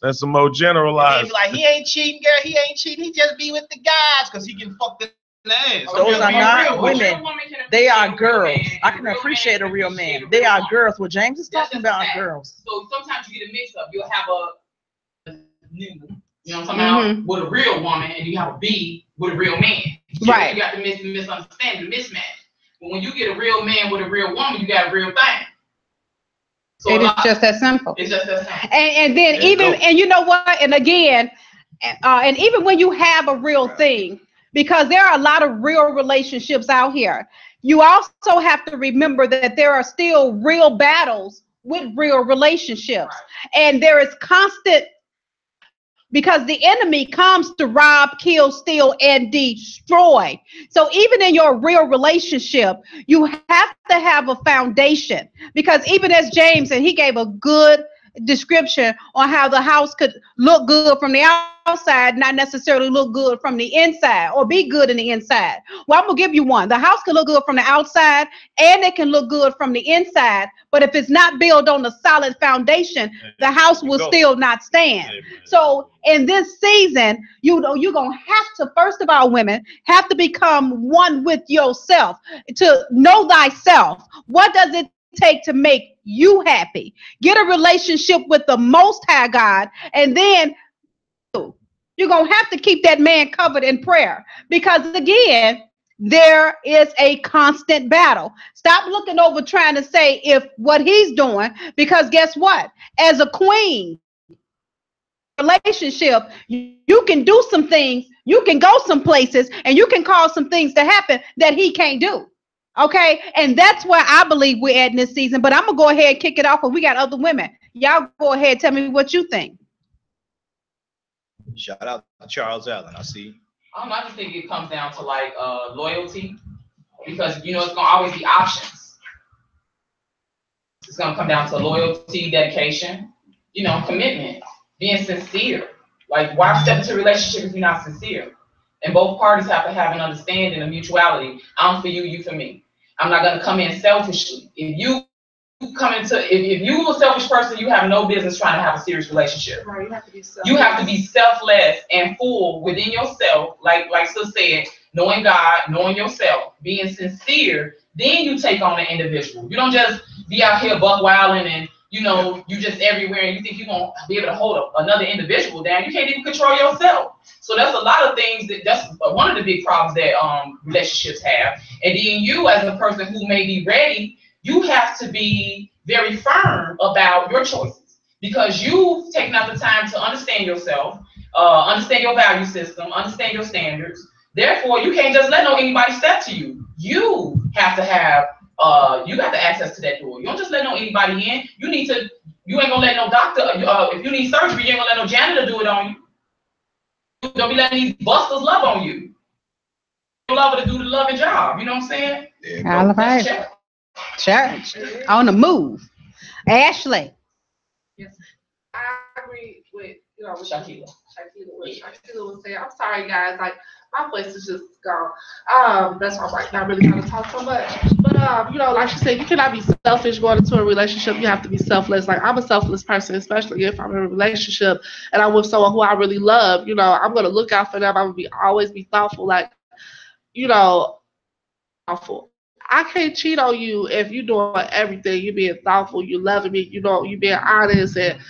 that's some more generalized. Like he ain't cheating, girl. He ain't cheating. He just be with the guys because he can fuck the ass. Those are not women. They are girls. I can appreciate a real man. They are girls. What James is talking about are girls. So sometimes you get a mix up. You'll have a new, you know what I'm talking about, with a real woman, and you have a B with a real man. Right. You got the misunderstanding, the mismatch. But when you get a real man with a real woman, you got a real thing. So it is just that simple. It's just that simple. And then and you know what? And again, and even when you have a real thing, because there are a lot of real relationships out here, you also have to remember that there are still real battles with real relationships. And there is constant, because the enemy comes to rob, kill, steal, and destroy. So even in your real relationship, you have to have a foundation, because even as James, and he gave a good description on how the house could look good from the outside, not necessarily look good from the inside, or be good in the inside. Well, I'm gonna give you one. The house can look good from the outside and it can look good from the inside, but if it's not built on a solid foundation, the house will still not stand. So in this season, you're gonna have to, first of all, women have to become one with yourself, to know thyself. What does it take to make you happy? Get a relationship with the Most High God, and then you're gonna have to keep that man covered in prayer, because again, there is a constant battle. Stop looking over trying to say if what he's doing, because guess what? As a queen relationship, you can do some things, you can go some places, and you can cause some things to happen that he can't do. Okay, and that's where I believe we're at in this season. But I'm gonna go ahead and kick it off, because we got other women. Y'all go ahead, tell me what you think. Shout out to Charles Allen. I see. I just think it comes down to like loyalty, because you know it's gonna always be options. It's gonna come down to loyalty, dedication, you know, commitment, being sincere. Like, why step into a relationship if you're not sincere? And both parties have to have an understanding, a mutuality. I'm for you, you for me. I'm not gonna come in selfishly. If you a selfish person, you have no business trying to have a serious relationship. Right, you have to be selfless. You have to be selfless and full within yourself, like Sis said, knowing God, knowing yourself, being sincere. Then you take on the individual. You don't just be out here buck wilding and you know you just everywhere and you think you're gonna be able to hold another individual down. You can't even control yourself. So that's a lot of things that's one of the big problems that relationships have. And then you, as a person who may be ready, you have to be very firm about your choices, because you've taken out the time to understand yourself, understand your value system, understand your standards. Therefore, you can't just let anybody step to you. You have to have, you got the access to that door. You don't just let anybody in. You ain't gonna let no doctor, if you need surgery, you ain't gonna let no janitor do it on you. Don't be letting these busters love on you. You love her to do the loving job. You know what I'm saying? Yeah, all right. Church on the move. Ashley. Yes, I agree with what Shakila was saying. I'm sorry, guys. Like, my voice is just gone. That's why I'm like not really trying to talk so much. But like she said, you cannot be selfish going into a relationship. You have to be selfless. Like, I'm a selfless person, especially if I'm in a relationship and I'm with someone who I really love. I'm gonna look out for them. I'm gonna always be thoughtful. Like, thoughtful. I can't cheat on you if you're doing everything. You're being thoughtful. You're loving me. You being honest, and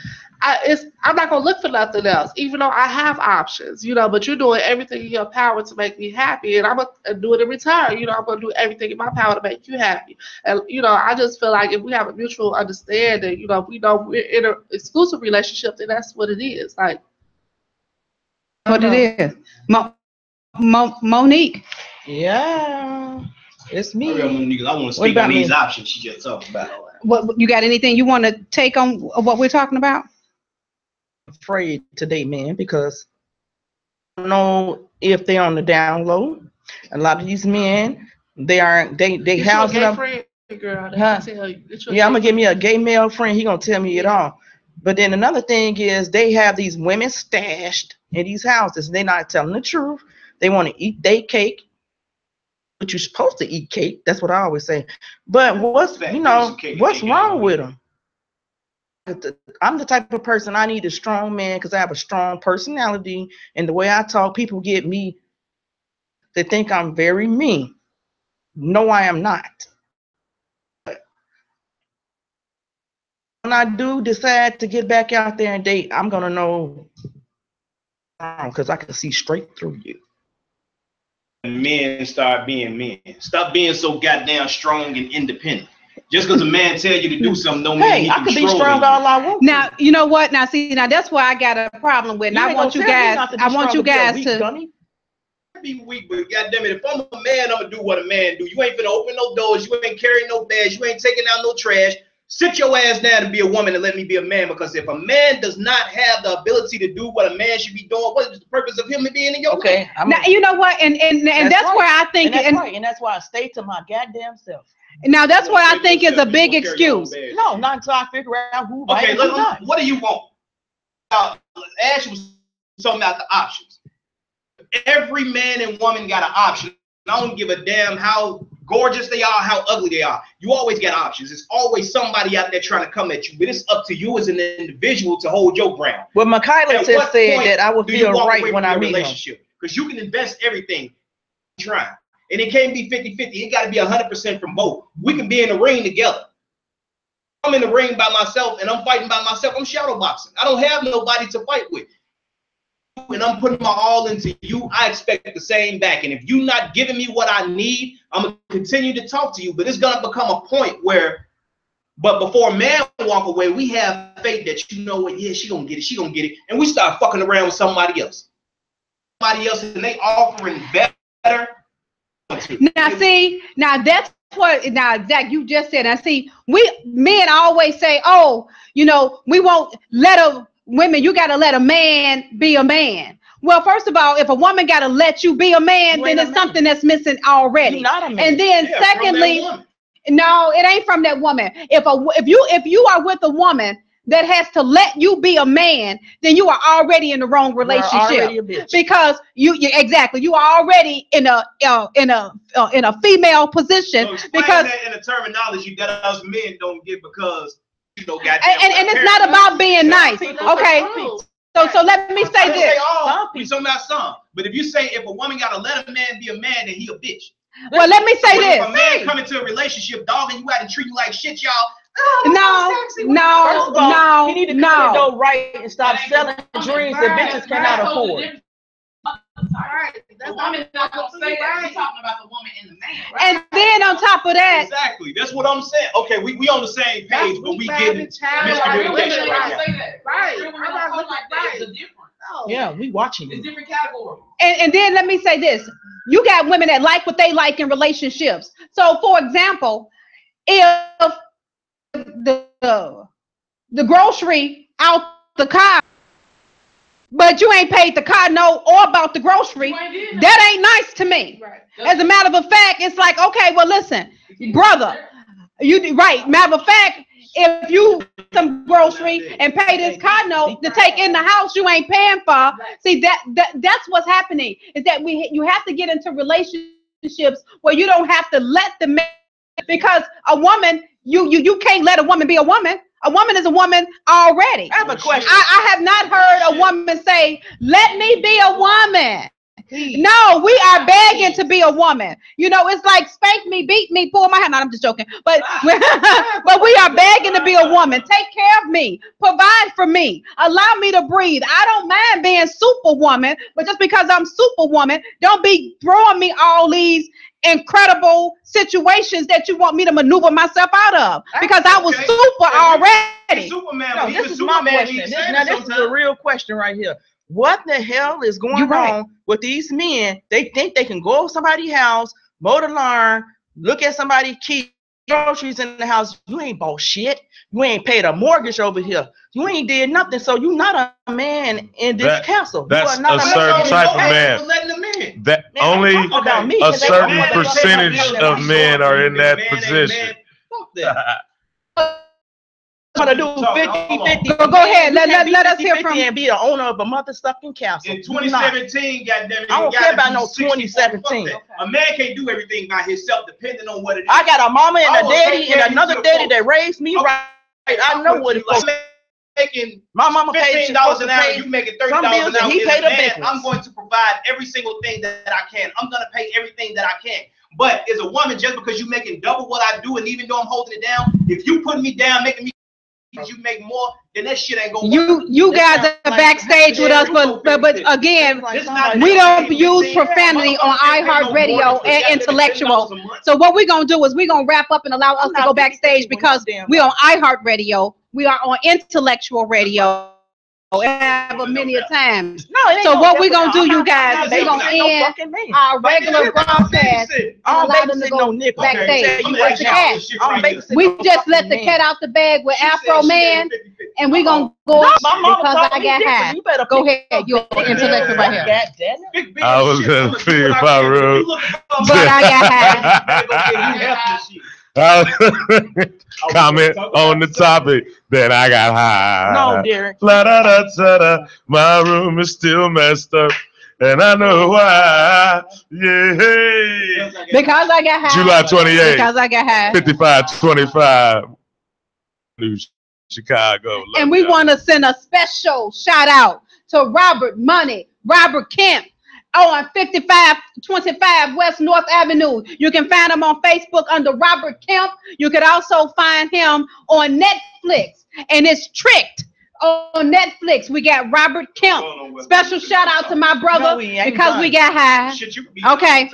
I'm not gonna look for nothing else, even though I have options, you know. But you're doing everything in your power to make me happy, and I'm gonna do it in return. You know, I'm gonna do everything in my power to make you happy. And you know, I just feel like if we have a mutual understanding, you know, we know we're in an exclusive relationship, then that's what it is. Like what it is. Monique. Yeah, it's me. I want to speak on these options she just talked about. What you got? Anything you want to take on what we're talking about? Afraid to date men because I don't know if they're on the down low. A lot of these men, they housing up. Girl, huh? Yeah, I'm gonna give me a gay male friend. He gonna tell me it all. But then another thing is they have these women stashed in these houses. They're not telling the truth. They want to eat their cake. But you're supposed to eat cake. That's what I always say. But what's wrong with them? I'm the type of person, I need a strong man because I have a strong personality, and the way I talk, people get me. They think I'm very mean. No, I am not. But when I do decide to get back out there and date, I'm gonna know because I can see straight through you. Men start being men. Stop being so goddamn strong and independent. Just because a man tell you to do something don't mean he I can be you. strong all I want. Now, you know what? Now, see, that's why I got a problem with. And I want you guys to. Be weak, but goddamn it, if I'm a man, I'm gonna do what a man do. You ain't finna open no doors. You ain't carrying no bags. You ain't taking out no trash. Sit your ass down and be a woman and let me be a man. Because if a man does not have the ability to do what a man should be doing, what is the purpose of him being in your life? Now, you know what? And that's right. where I think, and that's why I stay to my goddamn self. Now that's what I think is a big excuse. No, not until I figure out who. Okay, what do you want? Ash was talking about the options. Every man and woman got an option. I don't give a damn how gorgeous they are, how ugly they are. You always get options. There's always somebody out there trying to come at you. But it's up to you as an individual to hold your ground. Well, Michaela just said that I would feel right when I meet him. Because you can invest everything trying. And it can't be 50-50. It got to be 100% from both. We can be in the ring together. I'm in the ring by myself and I'm fighting by myself. I'm shadow boxing. I don't have nobody to fight with. And I'm putting my all into you. I expect the same back. And if you're not giving me what I need, I'm going to continue to talk to you. But it's going to become a point where, but before a man walk away, we have faith that, you know what, yeah, she going to get it. She going to get it. And we start fucking around with somebody else. Somebody else, and they offering better. Now, see, now that's what, now, Zach, you just said, I see, we men always say, oh, you know, we won't let women, you got to let a man be a man. Well, first of all, if a woman got to let you be a man, then it's something that's missing already. You're not a man. And then secondly, no, it ain't from that woman. If you are with a woman that has to let you be a man, then you are already in the wrong relationship. Because you exactly, you are already in a female position. So because that in the terminology that us men don't get because you know, and it's not about being nice. Okay. So let me say this. We talking about some. But if you say if a woman gotta let a man be a man, then he a bitch. Well, let me say this. If a man come into a relationship, dog, and you gotta treat you like shit, y'all. No. He need to come and go right and stop selling dreams that bitches cannot afford. Right. The woman not gonna say that. We're talking about the woman and the man. Right? And then on top of that, exactly. That's what I'm saying. Okay, we on the same page, but we getting miscommunication right. Right. I'm not looking like that. It's a different. Yeah, we watching. It's different categories. And then let me say this: you got women that like what they like in relationships. So, for example, if the grocery out the car, but you ain't paid the car note or about the grocery, that ain't nice to me. Right. As a matter of fact, it's like, okay, well, listen, brother, you right. Matter of fact, if you some grocery and pay this car note to take in the house you ain't paying for, see that's what's happening. Is that you have to get into relationships where you don't have to let the man, because a woman, you can't let a woman be a woman. A woman is a woman already. I have a question. I have not heard a woman say, let me be a woman. No, we are begging to be a woman. You know, it's like spank me, beat me, pull my hand. No, I'm just joking. But but we are begging to be a woman. Take care of me. Provide for me. Allow me to breathe. I don't mind being superwoman, but just because I'm superwoman, don't be throwing me all these incredible situations that you want me to maneuver myself out of, because I was super already. Superman. No, this is my question. This is a real question right here. What the hell is going on with these men? They think they can go to somebody's house, mow the lawn, look at somebody's key, groceries in the house. You ain't bought shit. You ain't paid a mortgage over here. You ain't did nothing. So you not a man in this castle. That's you are not a certain type of man. That only a certain percentage of men are in that position. To do 50-50. Go ahead. Let us hear from and be the owner of a motherfucking castle. In 2017, goddamn it, I don't care about no 2017. A man can't do everything by himself, depending on what it is. I got a mama and a daddy and another daddy that raised me right. I know what it's like. Making my mama paid $15 an hour, you making $30 an hour. He paid a man. I'm going to provide every single thing that I can. I'm going to pay everything that I can. But as a woman, just because you're making double what I do, and even though I'm holding it down, if you put me down, making me you make more, then that shit ain't gonna work. You guys are backstage with us, but again, we don't use profanity on iHeartRadio and Intellectual. So what we're gonna do is we're gonna wrap up and allow us to go backstage, because we're on iHeartRadio. We are on Intellectual Radio. Have many a times. So what we're gonna do, you guys, we're gonna end our regular broadcast. Allow them to go backstage. We just let the cat out the bag with Afro Man, and we're gonna go because I got high. Go ahead, you're Intellectual right here. I was gonna figure my room, but I got high. Comment on the topic. Then I got high. No, Derek. My room is still messed up, and I know why. Yeah. Because I got high. July 28th. Because I got high. 55-25. New Chicago. And we want to send a special shout out to Robert Kemp. On 5525 West North Avenue. You can find him on Facebook under Robert Kemp. You could also find him on Netflix, and it's Tricked on Netflix. We got Robert Kemp. Special shout out to my brother because we got high. Okay.